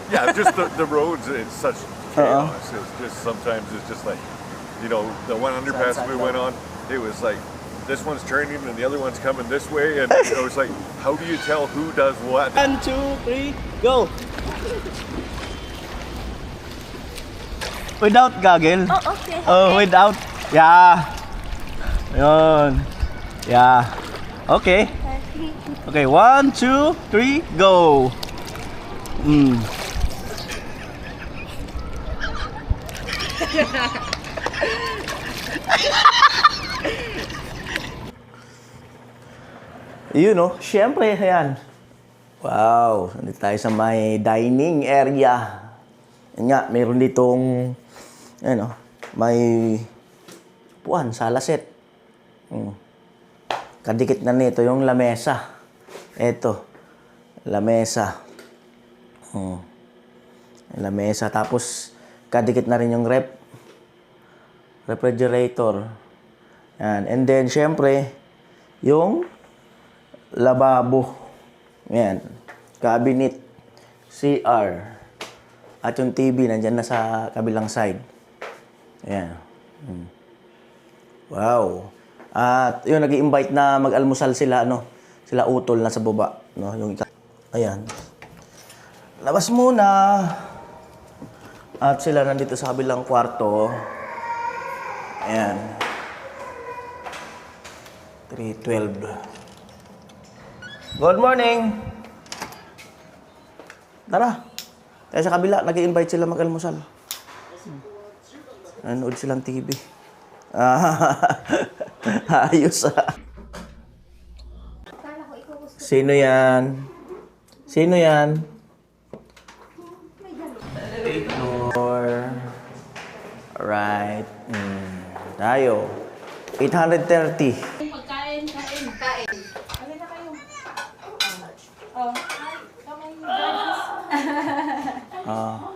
Yeah, just the roads. It's such chaos. It's just sometimes it's just like, the one underpass we went on. It was like this one's turning and the other one's coming this way, and it was like, how do you tell who does what? 1, 2, 3, go! Without goggle? Oh, okay. Oh, without. Yeah. Yun. Yeah. Okay. Okay, 1, 2, 3, go! Syempre, ayan. Wow, nandito tayo sa may dining area. Yan nga, mayroon ditong, may puan, salaset. Kadikit na nito yung lamesa. Eto, lamesa. Lamesa, tapos kadikit na rin yung refrigerator. Yan. And then, syempre, yung lababo. Yan. Cabinet. CR. At yung TV, nandyan na sa kabilang side. Ayan. Wow. At yun, nag-i-invite na mag-almusal sila, sila utol na sa baba. Ayan. Labas muna. At sila nandito sa kabilang kwarto. Ayan. 312. Good morning! Tara. Kaya sa kabila, nag-i-invite sila mag-almusal. Nanood silang TV. Ayos Sino yan? Sino yan? Alright. Tayo. 830. Pagkain. Alin na kayo? Oh, hi.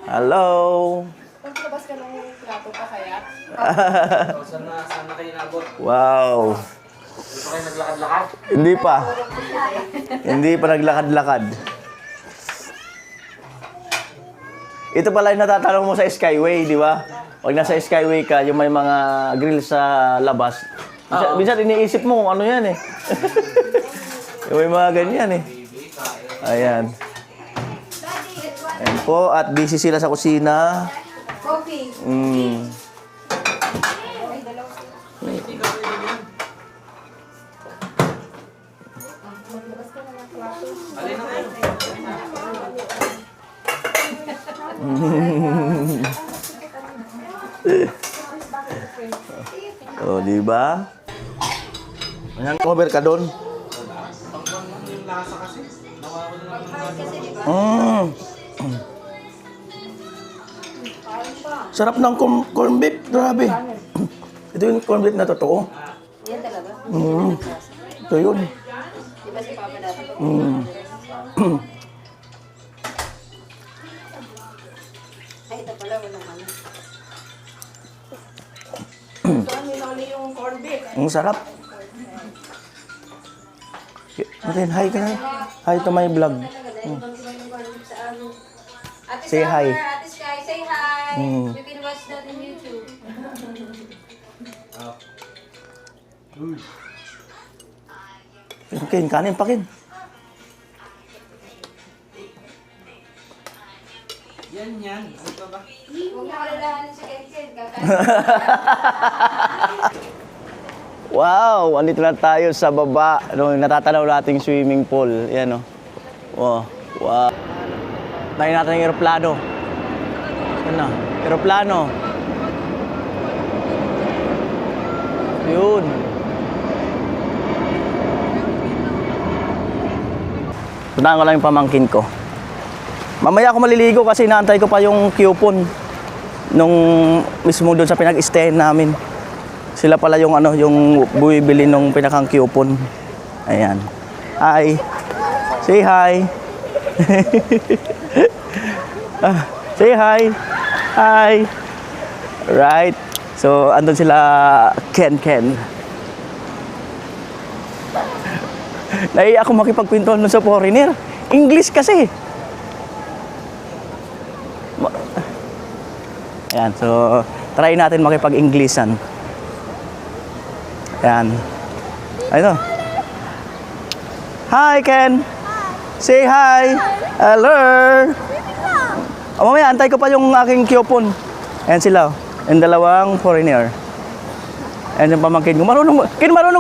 Hello. Pagkalabas ka ng plato pa kaya? Saan na kayo nabot? Wow. Hindi pa kayo naglakad-lakad? Hindi pa. Hindi pa naglakad-lakad. Ito pala yung natatanong mo sa Skyway, di ba? Pag nasa Skyway ka, yung may mga grill sa labas. Minsan iniisip mo kung ano yan eh. Yung may mga ganyan eh. Ayan. Ayan po, at busy sila sa kusina. Coffee. Alin na kayo? O, di ba? Ayan, cover ka doon. Yung lasa kasi. Nawawala ng Sarap ng corn beef. Grabe. Ito yung corn beef na totoo. Yan talaga? Ito yun. Di ba si Papa dati? Ay, ito pala, walang ano. Saan minuli yung corned beef? Ang sarap. Martin, hi ka na. Hi to my vlog. Say hi. Ate Sky, say hi. You can watch that in YouTube. Kin, kanin pa kin. Yan. Ano ka ba? Huwag mo kalalahanin si Ken. Wow, andito na tayo sa baba. Natatanaw nating swimming pool. Yan Wow. Tayo natin yung aeroplano. Yan na. Aeroplano. Yun. Puntahan ko lang yung pamangkin ko. Mamaya ako maliligo kasi inaantay ko pa yung coupon nung mismo doon sa pinag-stayan namin. Sila pala yung yung bumibili nung pinakang coupon. Ayan. Hi. Say hi. Say hi. Hi. Right. So, andun sila Ken. Naiiyak ako makipagkwentuhan sa foreigner. English kasi. Ayan, so try natin makipag-Englishan. Ayan. Ayun. Hi, Ken. Say hi. Hello. Oh, mamaya, antay ko pa yung aking coupon. Ayan sila, oh. Yung dalawang foreigner. Ayan yung pamangkin ko. Marunong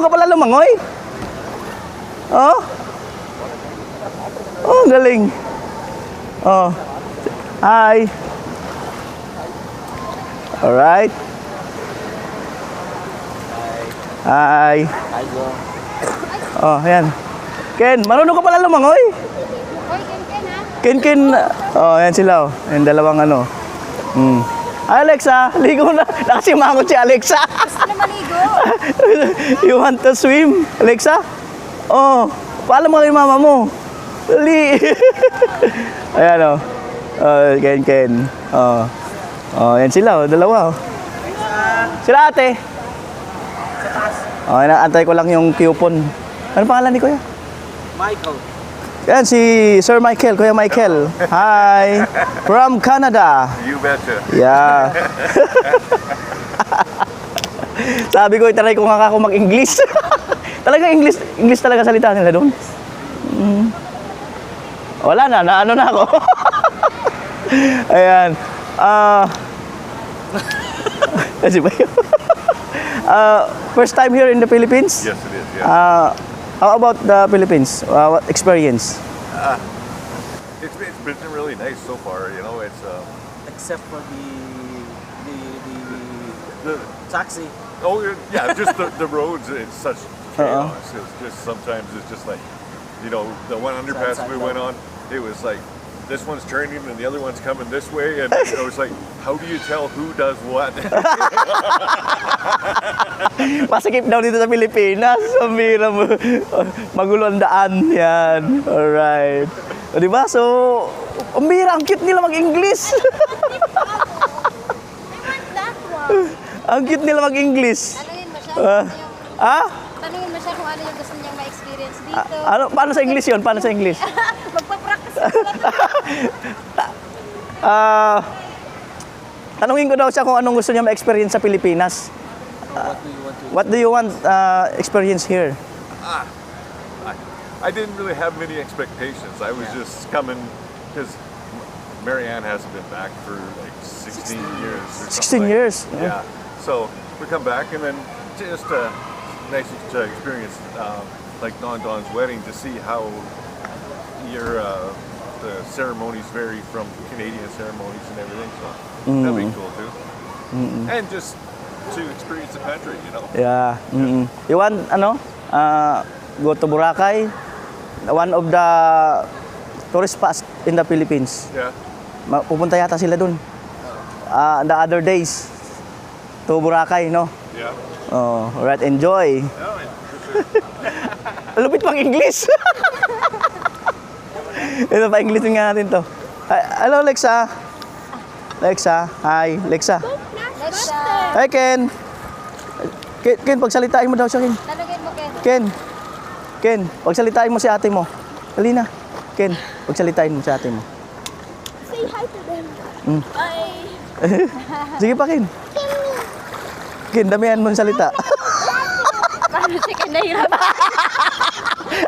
ka pala lumangoy? Oh? Oh, galing. Oh. Hi. Alright. Hi. Oh, ayan. Ken, marunong ka pala lumangoy? Ken. Oh, ayan sila, oh. Ayan, dalawang ano. Hi, Alexa. Ligo na. Nakasimangot si Alexa. Gusto na maligo. You want to swim, Alexa? Oh, paalam mo kay mama mo. Dali. Ayan, oh. Oh, Ken. Oh. Oh, ayan sila, oh. Dalawa, oh. Sila ate. Oh, antay ko lang yung coupon. Ano pangalan ni Kuya? Michael. Yan, si Sir Michael, Kuya Michael. Hi, from Canada. You betcha. Yeah. Sabi ko, itry ko nga ako mag-English. Talaga English talaga salita nila doon. Wala na, naano na ako. Ayan. Kasi ba yun? First time here in the Philippines? Yes, it is. Yeah. How about the Philippines? What experience? It's been really nice so far. You know, it's Except for the the taxi. oh yeah, just the roads. It's such chaos. It's just sometimes it's just like, you know, the one underpass we went on. It was like this one's turning and the other one's coming this way, and I was like, how do you tell who does what? Masikip daw dito sa Pilipinas. Ang bira mo. Magulo ang daan. Yan. Alright. O, diba? So, ang bira. Ang cute nila mag-English. Ang cute nila mag-English. Tanungin mo siya kung ano yung, Ah? tanungin mo siya kung ano yung gusto niyang ma-experience dito. Ano? Paano sa English yun? Paano sa English? Magpa-practice ka pala. Tanungin ko daw siya kung anong gusto niya ma-experience sa Pilipinas. What do you want experience here? I didn't really have many expectations. I was just coming because Marianne hasn't been back for like 16 years. Or 16 years? Yeah. So we come back and then just nice to experience like Don's wedding to see how your the ceremonies vary from Canadian ceremonies and everything. So that'd be cool too. And just to experience the country, you know. Yeah. You want, go to Boracay? One of the tourist spots in the Philippines. Yeah. Pupunta yata sila dun. The other days to Boracay, no? Yeah. Oh, alright, enjoy. Lupit pang English. Ito pa, English nga natin to. Hello, Lexa. Lexa, hi. Lexa. Lexa. Hi, Ken. Ken, pagsalitain mo daw siya, Ken. Tanungin mo, Ken. Ken, pagsalitain mo si ate mo. Dali na. Ken, pagsalitain mo si ate mo. Say hi to them. Bye. Sige pa, Ken. Ken, damihan mo ng salita. Paano si Ken nahihirapan?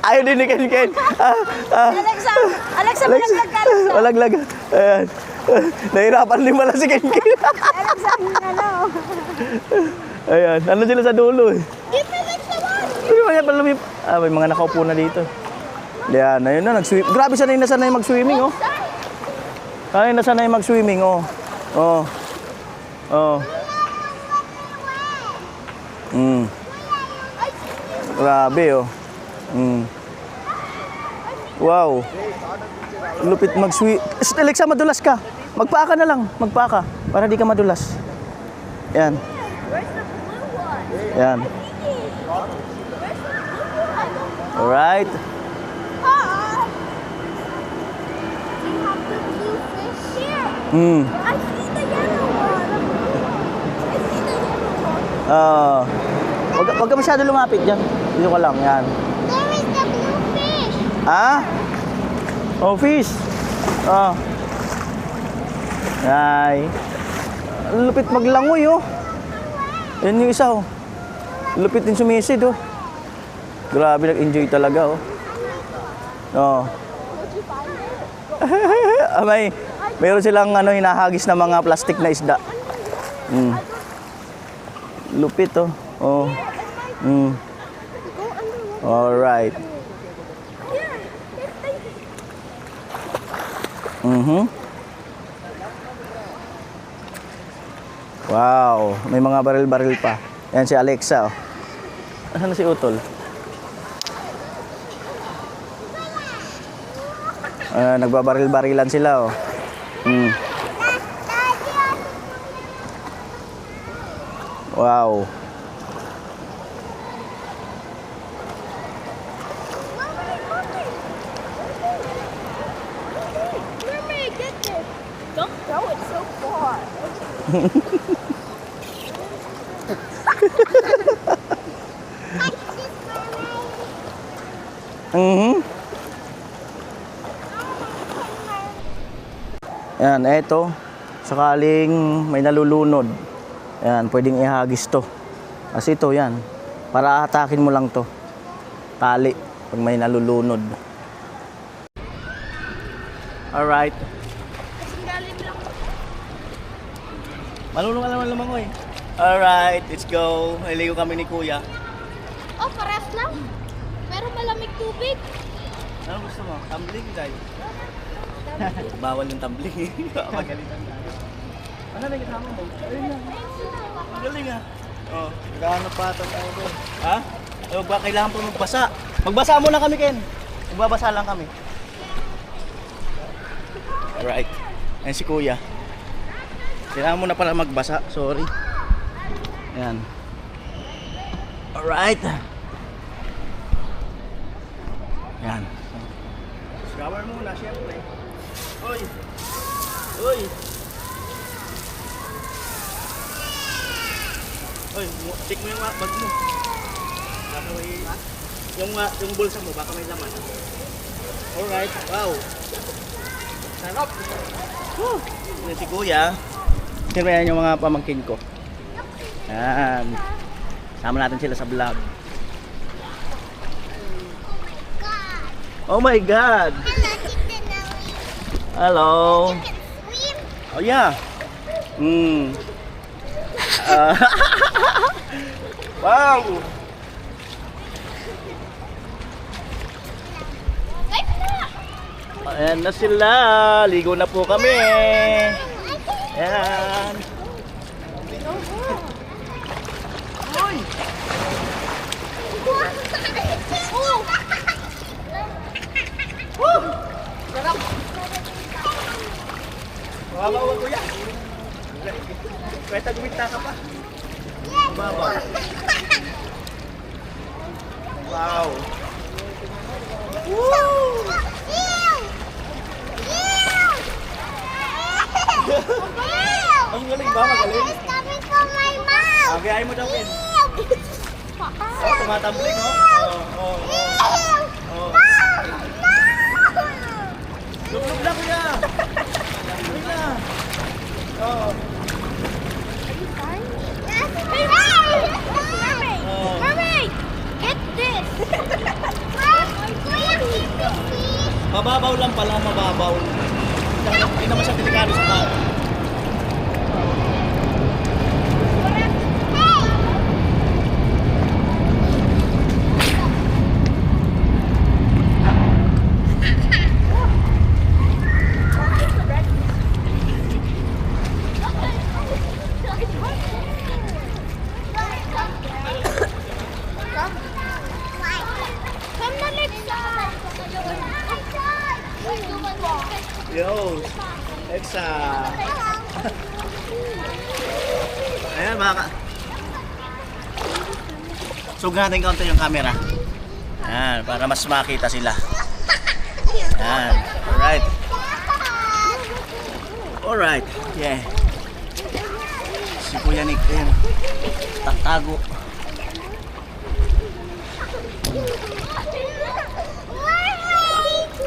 Ayaw din ni Ken. Alexa, malaglag ka, Alexa. Malaglag. Ayan. Nahirapan din pala si Ken. Alexa, ano? Ayan. Ano sila sa dulo eh. Give me Alexa one. Hindi ba yan palumip? May mga nakaupo na dito. Yan, ayun na, nag-swim. Grabe, sanay na mag-swimming, oh. Sanay na mag-swimming, oh. Oh. Oh. Grabe, oh. Wow. Lupit mag-swim. Alexa, madulas ka. Magpaa ka na lang. Magpaa ka. Para di ka madulas. Yan. Yan. Alright. Do you have the blue fish here? I see the yellow one. I see the yellow one. Wag ka masyado lumapit dyan. Dito ka lang. Yan. There is the blue fish. Ah? Oh, fish. Ah. Hi. Ang lupit maglangoy, oh. Yan yung isa, oh. Lupit din sumisid, oh. Grabe, nag-enjoy talaga, oh. Oh. Mayroon silang hinahagis na mga plastic na isda. Lupit, oh. Oh. Alright. Wow, may mga baril-baril pa. Yan si Alexa, oh. Asan na si Utol? Nagbabaril-barilan sila, oh. Wow. Mermaid, get this. Don't throw it so far. Yan, eto. Sakaling may nalulunod. Yan, pwedeng ihagis to. Kasi ito, yan. Para atakin mo lang to. Tali. Pag may nalulunod. Alright. Malulong ka naman lumangoy. Alright, let's go. Naligo kami ni Kuya. Oh, pares lang. Pero malamig tubig. Ano gusto mo? Tumbling, guys? Bawal yung tumbling. Magalitan tayo. Ano na yung kasama mo? Ayun lang. Ang galing, ah. Oh, naghahanap pa tayo doon. Ha? Kailangan pa magbasa. Magbasa muna kami, Ken. Magbabasa lang kami. Alright. Ayan si Kuya. Kailangan mo na pala magbasa. Sorry. Ayan. Alright. Ayan. Shower muna, syempre. Uy! Uy! Uy, check mo yung bag mo. Baka may... Yung bulsa mo, baka may laman. Alright. Wow! Sarap! Woo! Yan si Kuya. Siyempre yan yung mga pamangkin ko. Yan. Sama natin sila sa vlog. Oh my God! Hello! Oh yeah! Wow! Ayan na sila. Ligo na po kami. Ayan. Uy! Woo! Sarap! Wawa, Kuya. Kaya tagumita ka pa. Baba. Wow! Woo! Ang galing ba? Magaling? It's coming from my mouth. Okay, ayaw mo daw, Ken. Oh, tumatambling, oh. Oh. Lublog na, Kuya. Lublog na. Oh. Mermaid, get this. Mababaw lang pala, mababaw. Hindi naman siya delikado sa tao. Yo, Exa. Ayan mga Sug natin kaunti yung camera. Ayan, para mas makita sila. Ayan, alright. Alright, yeah. Si Kuya Nick, ayan. Tatago.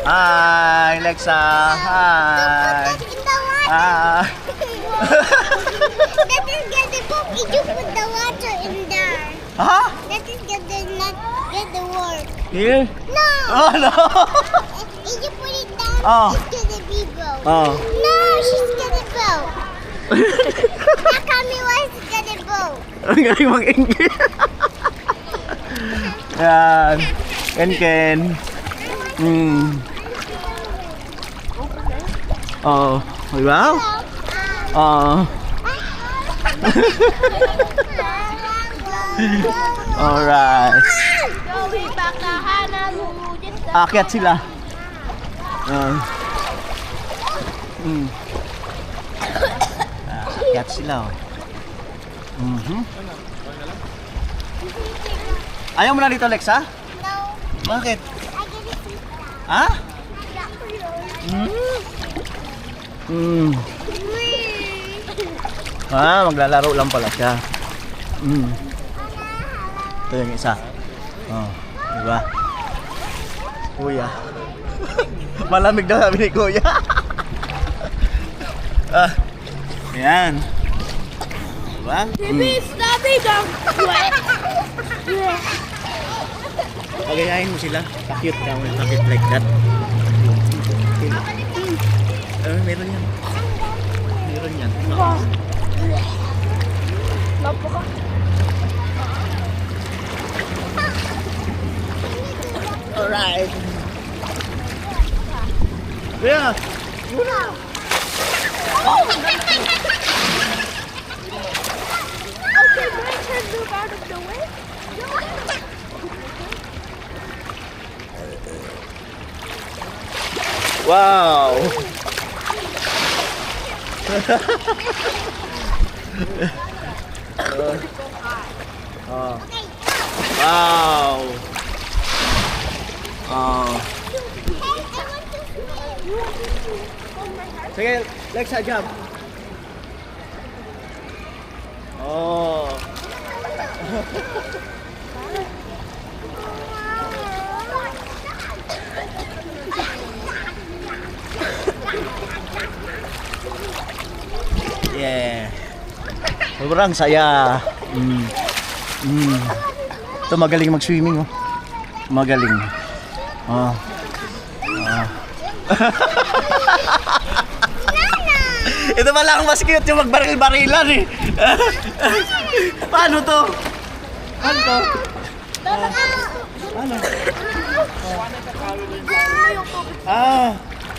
Hi, Lexa. Hi. Ah. That is get the book if you put the water in there. Ha? That is get the not get the work. Here? No. Oh, no. If you put it down, Oh. it's gonna be broke. Oh. No, she's gonna broke. Nakami was gonna broke. Ang galing mag-English. Yan. Ken. Oh. Diba? Oh. Alright. Joey, baka hanalulujin sa... Aakyat sila. Aakyat sila. Oh. Ayaw mo na dito, Lexa? No, Bakit? I get it. Ha? Maglalaro lang pala siya. Ito yung isa. Oh, diba? Kuya. Malamig daw sabi ni Kuya. Ayan. Diba? Stop it, Pagayahin mo sila. Pakit ka mo. Pakit like that. Meron yan. Meron yan. Alright. Yeah. Okay, my turn to move out of the way. Wow. Wow. Sige, Lexa, jump. Oh. Yeah. Sobrang saya. Ito magaling mag-swimming, oh. Magaling. Oh. Ito pala ang mas cute yung magbaril-barilan eh. Paano to? Ano to? Ano?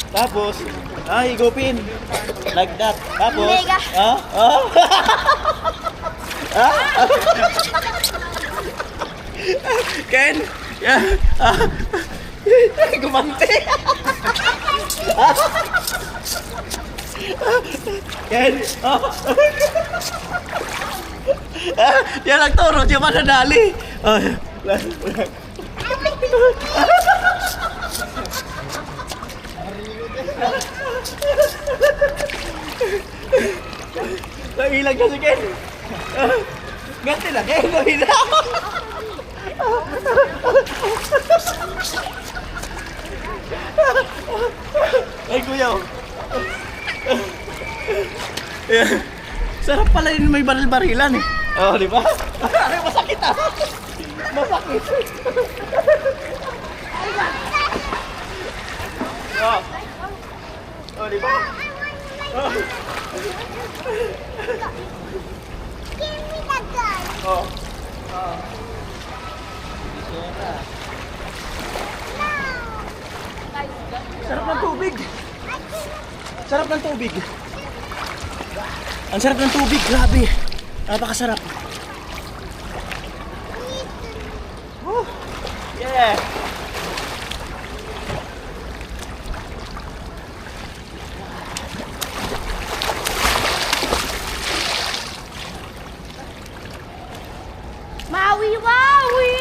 Tapos, higupin. Like that. Tapos, Mega. Ken? Yeah. Gumante. Ken? Yan ang turo, di ba nadali? Nahilag ka si Ken. Ganti na, Ken. Nahilag. Ay, kuya. Sarap pala yun may baril-barilan eh. Oh, di ba? Ay, masakit ah. Masakit. Oh. Oh, di ba? Oh. Give me that gun. Oh. Sarap ng tubig. Sarap ng tubig. Ang sarap ng tubig, grabe. Napakasarap. Woo. Yeah. Maui, Maui!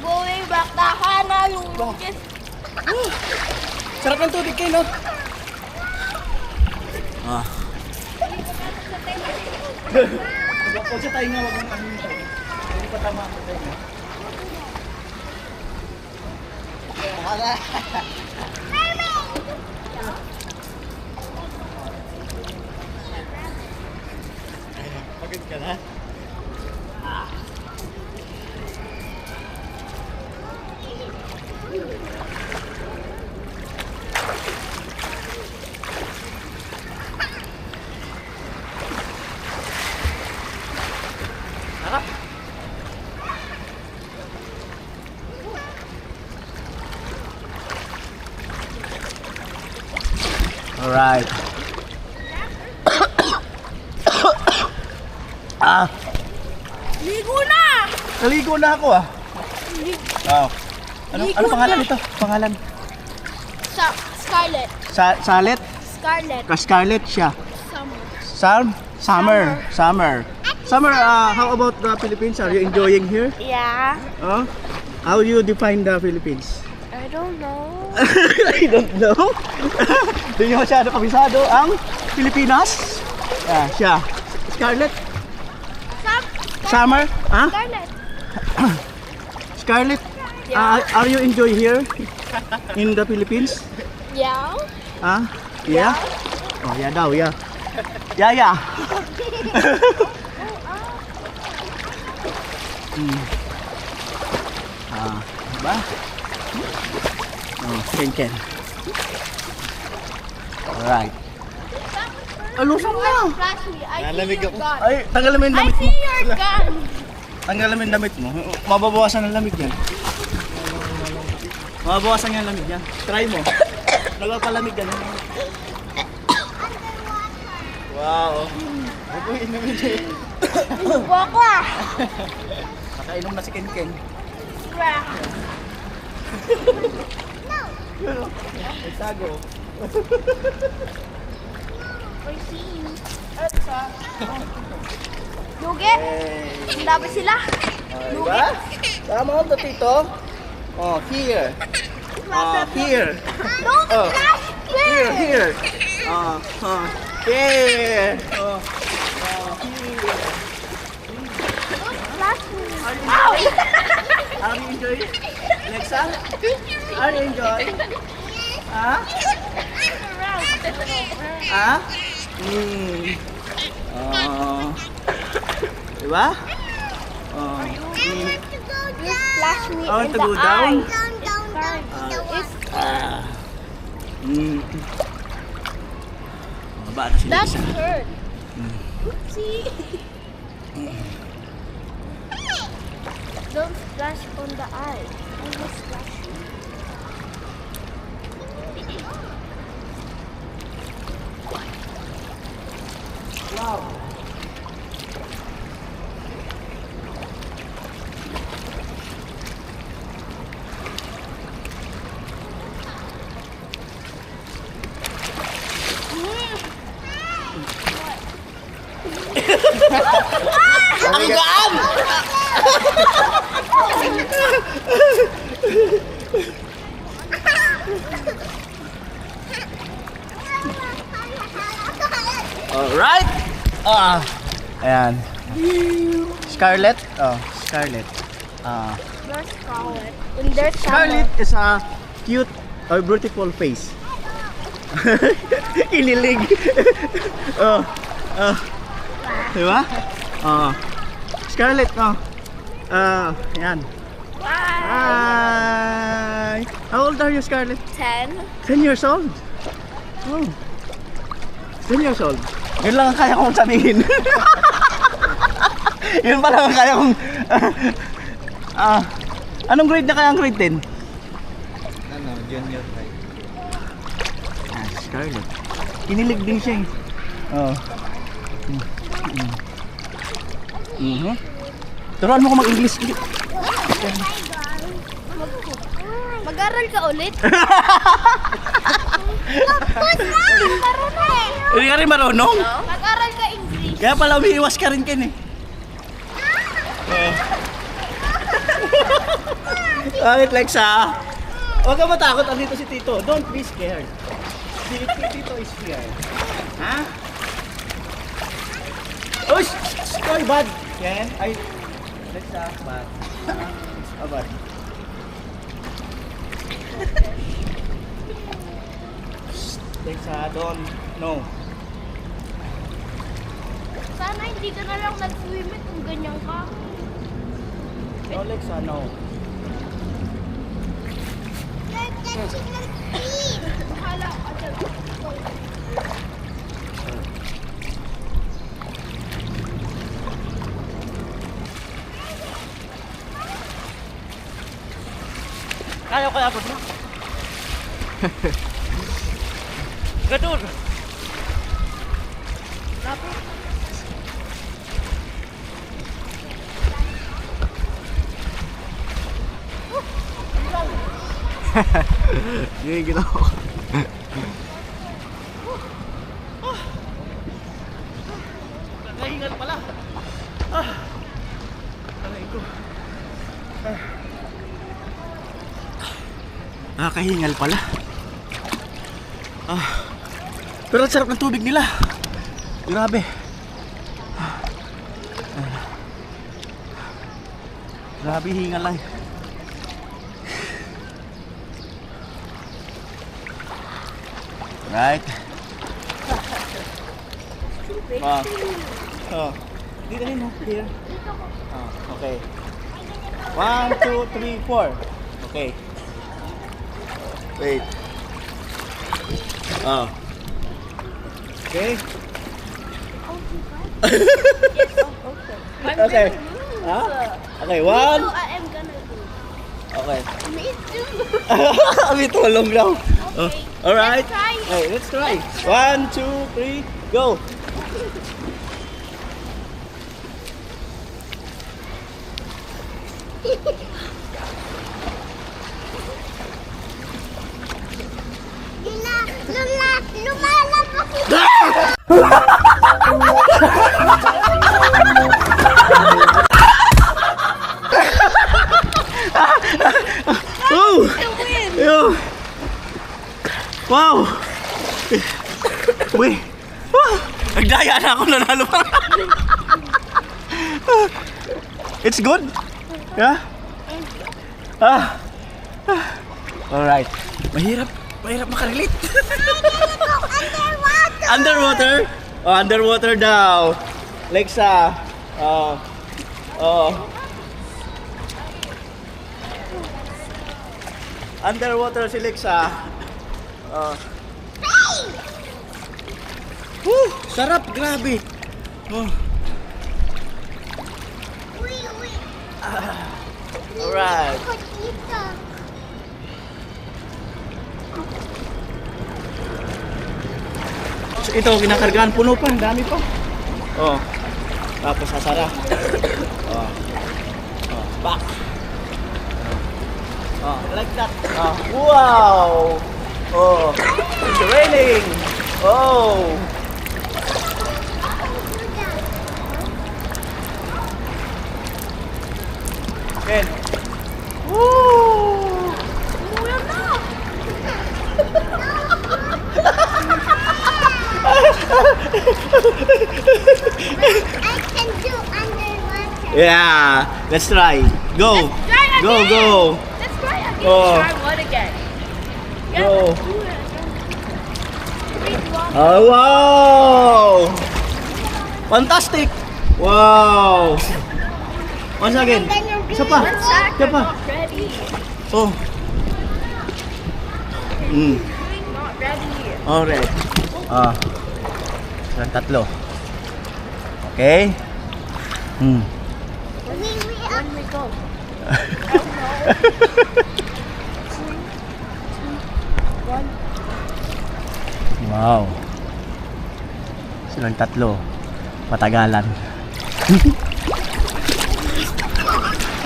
Going back to Honolulu. Sarap ng tubig kayo, no? Huwag siya tayo nga, huwag mong ano siya. Hindi pa tama ako tayo. ka na? Alright. Ligo na! Naligo na ako ah. Oh. Ano Ligo pangalan na. nito? Pangalan? Scarlet. Salet? Scarlet. Scarlet siya. Summer. Summer, how about the Philippines? Are you enjoying here? Yeah. How do you define the Philippines? I don't know. I don't know. Hindi nyo masyado kabisado ang Pilipinas. Siya. Scarlet? Summer? Ha? Scarlet. Scarlet? Yeah. Are you enjoy here in the Philippines? Yeah. Yeah? Oh, yeah daw, yeah. Yeah. Diba? Oh, Ken. Alright. Alusong na! Flash me. I see your gun. Ay, tanggalin mo yung I damit mo. see your gun. Tanggalin mo yung damit mo. Mababawasan ang lamig yan. Mababawasan yung lamig yan. Try mo. Nagpapalamig yan. Wow. Ako inumin siya. Wakwa. Nakainom na si Ken. Nagtago. I see you. Lugi. Dapat sila. Diba? Tama mo to, Tito. Oh, here. Here. Don't Oh. flash me. Here. Here. Here. Oh, here. Flash me. Ow! Are you enjoying? Alexa? Are you enjoying? Ha? Ha? Diba? You flash me Oh, in to the go down? eye. Baba na sila That's isa. hurt. See? Don't splash on the eye. I will splash you. Ang gaan! Alright! Ayan. Scarlet? Oh, Scarlet. There's Scarlet. And there's Scarlet is a cute or beautiful face. Inilig. Diba? Scarlet, yan. Hi! How old are you, Scarlett? 10. 10 years old? Oh. 10 years old. Yun lang ang kaya kong sabihin. Yun pa lang ang kaya kong... anong grade na kaya ang grade 10? Junior high. Scarlett. Kinilig din siya eh. Oh. Turuan mo ko mag-English. Mag-aral ka ulit? Hindi ka rin marunong? Mag-aral ka English. Kaya pala umiiwas ka rin Ken eh. Bakit Lexa? Huwag ka matakot, andito si Tito. Don't be scared. Si Tito is here. Ha? Oh, oy, bad. Ken, ay, Lexa, bad. Bad. Lexa, don't, no. Sana hindi ka na lang nag-swimming kung ganyan ka. Alex, ano? You're catching the fish. Bahala ka dyan. Kaya ko abot mo. Gadur. Yung ginawa ko. Nakahingal pala. Aray ko. Nakakahingal pala. Pero ang sarap ng tubig nila. Grabe. Grabe, hingal lang. Right. Dito rin mo. Here. Okay. 1, 2, 3, 4. Okay. Wait. Okay. Okay. Okay, 1. So I am gonna do. Okay. Me too. May tulong daw. Okay. Alright. Let's try. Okay, let's try. 1, 2, 3, go. Lumalabas ito. Oh! Ew. Wow! Uy! Nagdaya na ako, nanalo pa. It's good? Yeah? Alright. Mahirap makarelate. Underwater? Oh, underwater daw. Lexa. Underwater si Lexa. Sarap, grabe. Alright. So, ito, kinakargaan, puno pa, ang dami pa. Tapos sasara. Back. Like that. Wow! It's raining. Ken. Woo! Mura na. I can do underwater. Yeah, let's try. Go. Try again. Go. Let's try again. Try one again. Go. Do it again. Oh, wow! Fantastic! Wow! Once again. Isa pa. Isa pa. Ready. Oh. Not ready. Alright. Silang tatlo. Okay. When we go. Wow. Silang tatlo. Matagalan.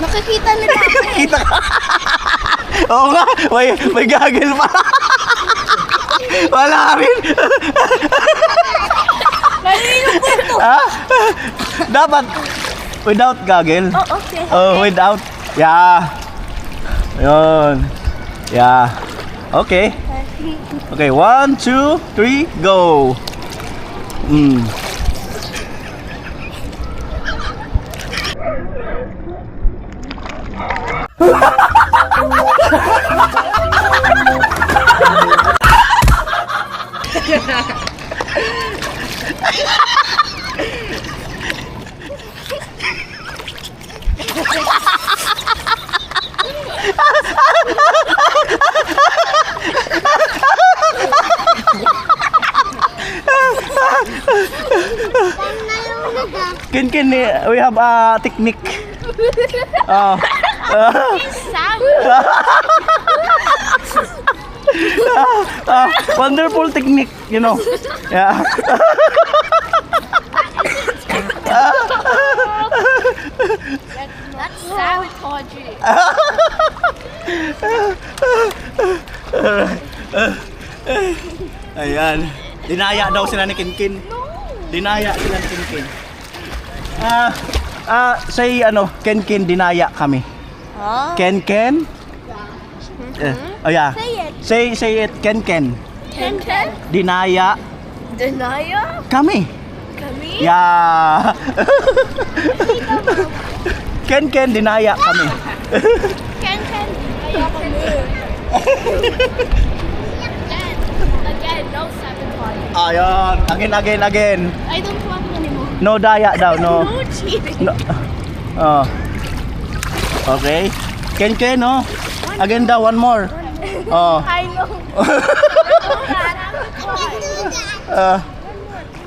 Nakikita nila ako. Kita ka. Oo nga, may gagel pa. Wala rin. Kanino po ito? Dapat without gagel. Oh, okay. Without. Yeah. Yun. Yeah. Okay. Okay, 1, 2, 3, go. Kin, we have a technique. Oh. Wonderful technique, you know. Yeah. That's savagery. Ayan. Dinaya daw sila ni Kinkin. Dinaya sila ni Kinkin. Say Kinkin, dinaya kami. Huh? Ken? Oh yeah. Say it. Say it, Ken. Ken? Dinaya Denaya? kami. Kami? Yeah. Ken, dinaya kami. Ken? Denaya kami. Again, no sabotage. Ayun. Again. I don't want anymore. No daya daw, no. No cheating. No. Oh. Okay. Ken, no. Again daw, one more. Oh. I know.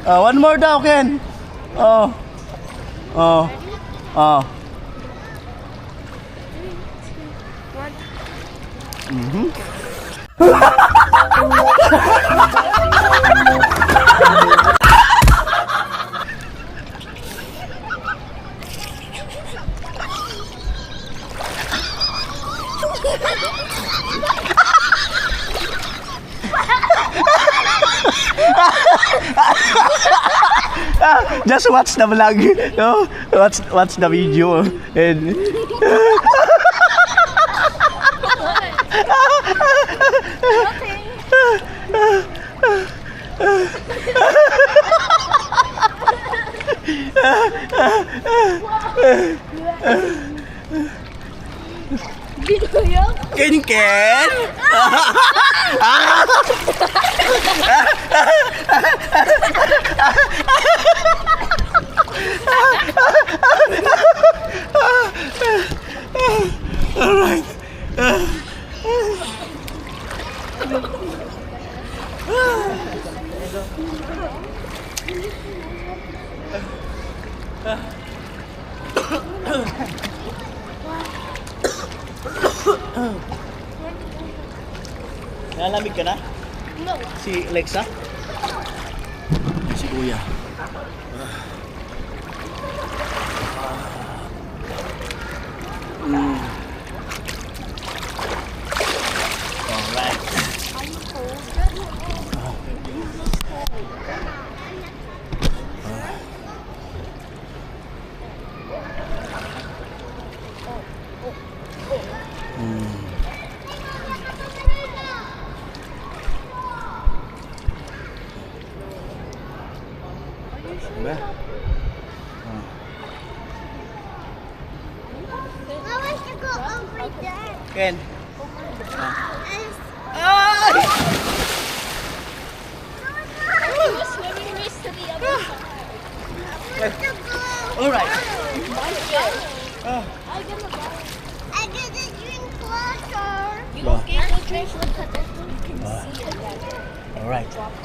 One more daw, Ken. Oh. Just watch the vlog. No? Watch the video. And Ken. Alright. Nalamig ka na? No. Si Lexa? Si Kuya. Alright. Diba? I want to go over there. Ken. We're swimming race to the other side. Alright. I get to drink water. You Wow. get to drink water that you can see again. Alright. Water.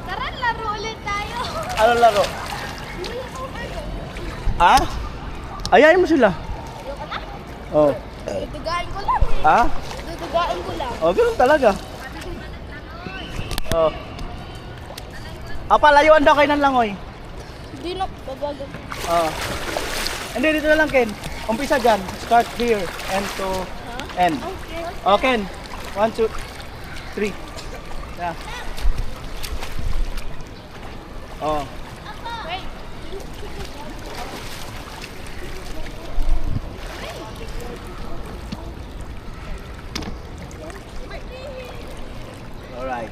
Tara, laro ulit tayo. Ano laro? Ah? Ayayin mo sila. Ayoko na. Oh. Dudugain ko lang. Ah? Dudugain ko lang. Oh, ganun talaga. Oh. Layuan daw kayo ng langoy. Hindi na, babagal. Oh. Hindi, dito na lang, Ken. Umpisa dyan. Start here and to end. Okay. Oh, Ken. 1, 2, 3. Yeah. Oh. Wait. Alright.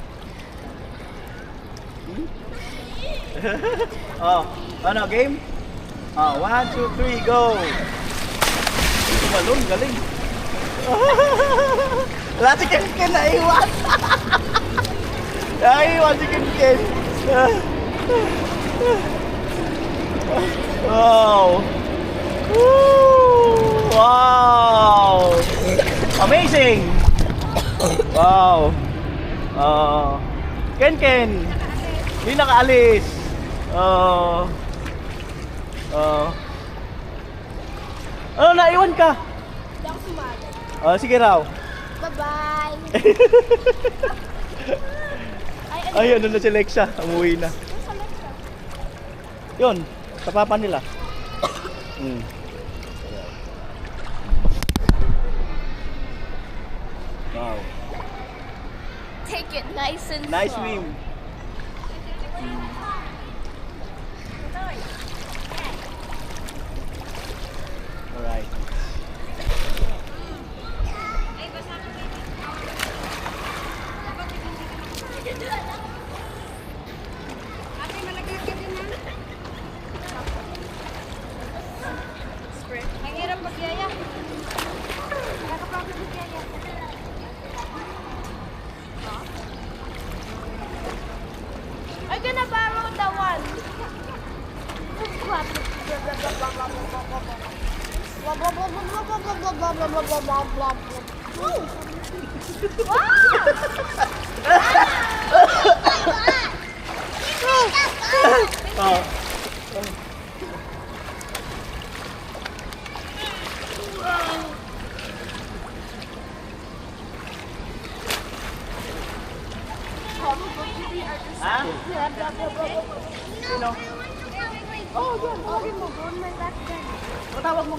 Oh, ano, game? Oh, 1, 2, 3, go! Balon, galing. Wala si Ken Ken naiwan. Naiwan si Ken Ken. Wow. Woo! Wow. Amazing. Wow. Ken Ken. Hindi nakaalis. Ano, naiwan ka? Hindi ako sumali. Sige raw. Bye-bye. Ay, ano na si Lexa? Umuwi na. Nasa Lexa. Yun, sa papa nila. Wow. Take it nice and Nice slow. swim. Alright. Ang hirap magyaya. Nakakapagod magyaya. I'm gonna borrow the one. Ha? Sino? Oh, yun. Tawagin mo. Doon may back dyan. Tawag mo.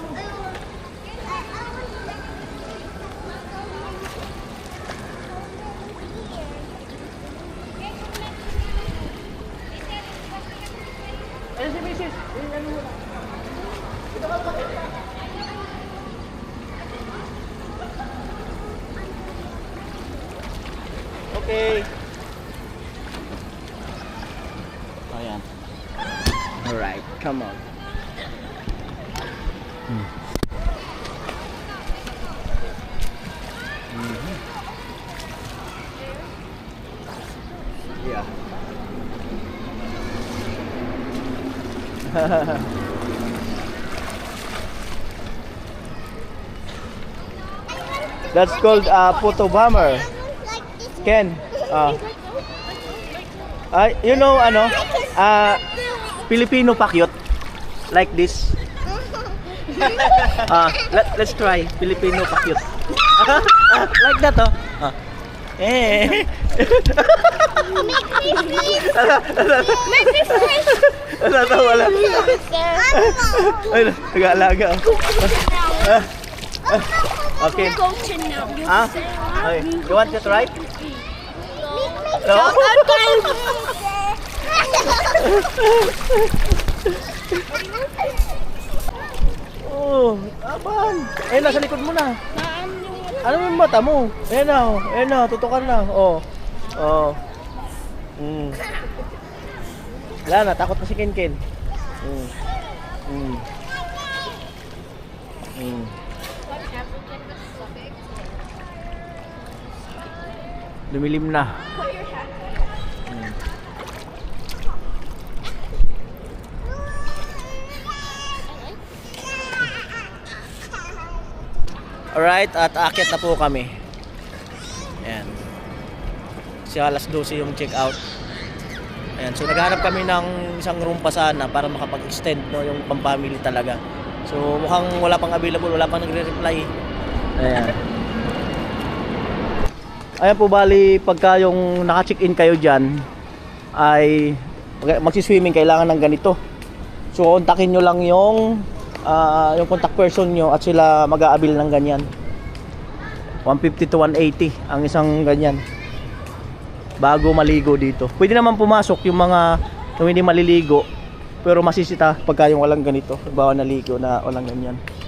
Ayun si Mrs. Ayun mo na. Okay. Ayan. Alright, come on. Yeah. That's called photo bomber. Ken, you know ano? Filipino pakyut like this. Let's try Filipino pakyut. Like that oh. Eh. Make me freeze. Natawa lang. Ay, nag-aalaga. Okay. Go to now. Ah? Okay. You want to try? No? Oh, apan. Ayun na, sa likod mo na. Ano yung mata mo? Ayan na, oh. Ayan na, tutukan na. Oh. Oh. Wala na, takot na si Ken Ken. Lumilim na. Alright, at aakyat na po kami. Ayan. Kasi alas 12 yung check out. Ayan, so naghanap kami ng isang room pa sana para makapag-extend no, yung pang-family talaga. So mukhang wala pang available, wala pang nagre-reply. Ayan. Ayan po, bali pagka yung naka-check-in kayo dyan ay magsiswimming, kailangan ng ganito. So kontakin nyo lang yung contact person nyo at sila mag-aabil ng ganyan. 150 to 180 ang isang ganyan bago maligo dito. Pwede naman pumasok yung mga hindi maliligo pero masisita pagka yung walang ganito, bawa naligo na walang ganyan.